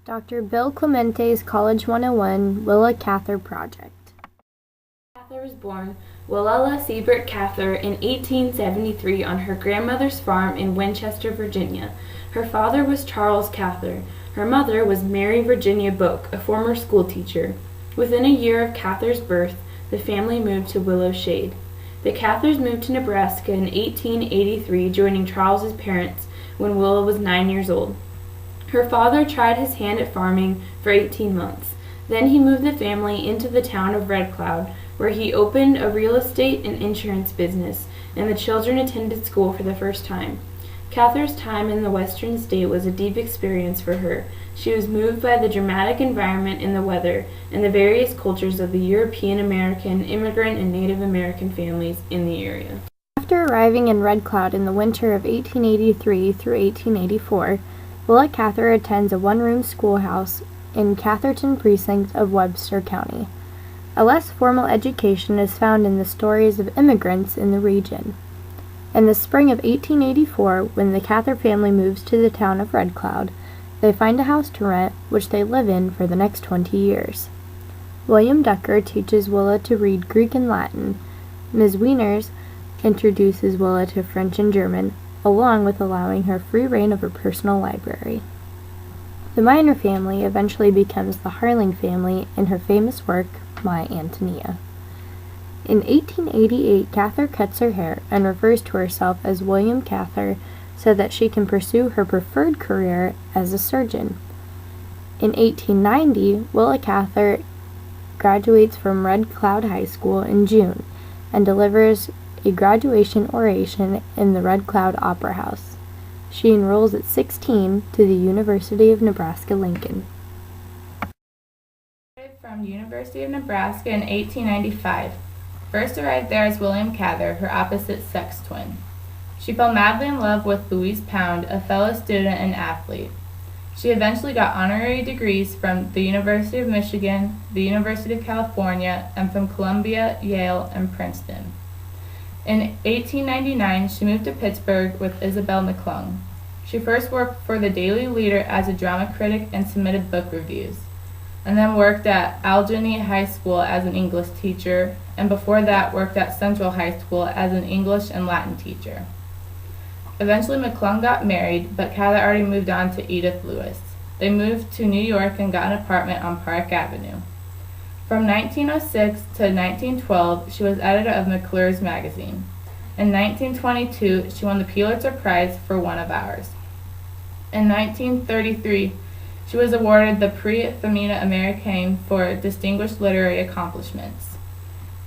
Dr. Bill Clemente's College 101 Willa Cather Project. Cather was born Willa Cather in 1873 on her grandmother's farm in Winchester, Virginia. Her father was Charles Cather. Her mother was Mary Virginia Boak, a former schoolteacher. Within a year of Cather's birth, the family moved to Willow Shade. The Cathers moved to Nebraska in 1883, joining Charles's parents when Willa was 9 years old. Her father tried his hand at farming for 18 months. Then he moved the family into the town of Red Cloud, where he opened a real estate and insurance business, and the children attended school for the first time. Cather's time in the western state was a deep experience for her. She was moved by the dramatic environment and the weather, and the various cultures of the European American, immigrant, and Native American families in the area. After arriving in Red Cloud in the winter of 1883 through 1884, Willa Cather attends a one-room schoolhouse in Catherton Precinct of Webster County. A less formal education is found in the stories of immigrants in the region. In the spring of 1884, when the Cather family moves to the town of Red Cloud, they find a house to rent, which they live in for the next 20 years. William Ducker teaches Willa to read Greek and Latin. Ms. Wieners introduces Willa to French and German, along with allowing her free reign of her personal library. The Minor family eventually becomes the Harling family in her famous work, My Antonia. In 1888, Cather cuts her hair and refers to herself as William Cather so that she can pursue her preferred career as a surgeon. In 1890, Willa Cather graduates from Red Cloud High School in June and delivers a graduation oration in the Red Cloud Opera House. She enrolls at 16 to the University of Nebraska-Lincoln. From the University of Nebraska in 1895. First arrived there as William Cather, her opposite-sex twin. She fell madly in love with Louise Pound, a fellow student and athlete. She eventually got honorary degrees from the University of Michigan, the University of California, and from Columbia, Yale, and Princeton. In 1899, she moved to Pittsburgh with Isabel McClung. She first worked for the Daily Leader as a drama critic and submitted book reviews, and then worked at Allegheny High School as an English teacher, and before that worked at Central High School as an English and Latin teacher. Eventually McClung got married, but Cather already moved on to Edith Lewis. They moved to New York and got an apartment on Park Avenue. From 1906 to 1912, she was editor of McClure's magazine. In 1922, she won the Pulitzer Prize for One of Ours. In 1933, she was awarded the Prix Femina Americaine for distinguished literary accomplishments.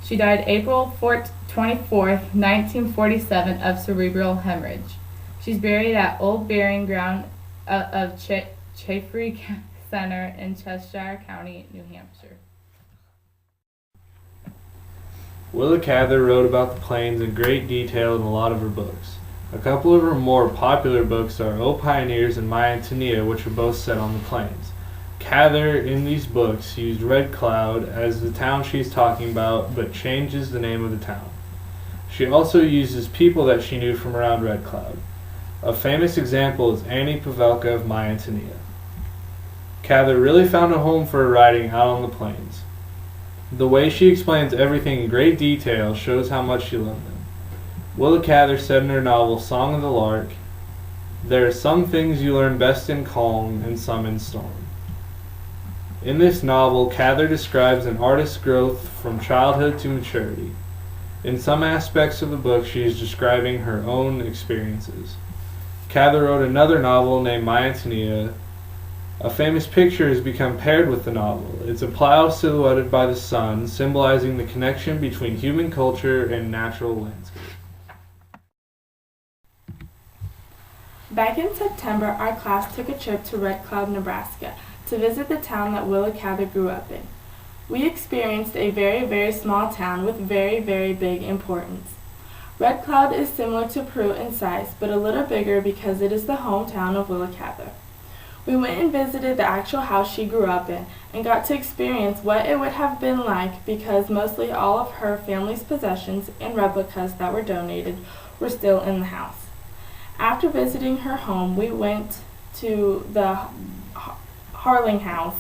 She died April 24, 1947, of cerebral hemorrhage. She's buried at Old Burying Ground of Chaffrey Center in Cheshire County, New Hampshire. Willa Cather wrote about the plains in great detail in a lot of her books. A couple of her more popular books are O Pioneers and My Antonia, which are both set on the plains. Cather, in these books, used Red Cloud as the town she's talking about, but changes the name of the town. She also uses people that she knew from around Red Cloud. A famous example is Annie Pavelka of My Antonia. Cather really found a home for her writing out on the plains. The way she explains everything in great detail shows how much she loved them. Willa Cather said in her novel Song of the Lark, "There are some things you learn best in calm and some in storm." In this novel, Cather describes an artist's growth from childhood to maturity. In some aspects of the book, she is describing her own experiences. Cather wrote another novel named My Antonia. A famous picture has become paired with the novel. It's a plow silhouetted by the sun, symbolizing the connection between human culture and natural landscape. Back in September, our class took a trip to Red Cloud, Nebraska, to visit the town that Willa Cather grew up in. We experienced a very, very small town with very, very big importance. Red Cloud is similar to Peru in size, but a little bigger because it is the hometown of Willa Cather. We went and visited the actual house she grew up in and got to experience what it would have been like because mostly all of her family's possessions and replicas that were donated were still in the house. After visiting her home, we went to the Harling House.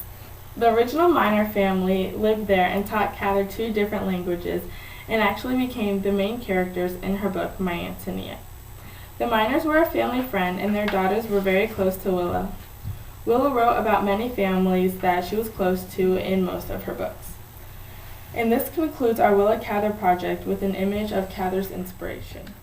The original Miner family lived there and taught Cather 2 different languages and actually became the main characters in her book, My Antonia. The Miners were a family friend and their daughters were very close to Willa. Willa wrote about many families that she was close to in most of her books. And this concludes our Willa Cather project with an image of Cather's inspiration.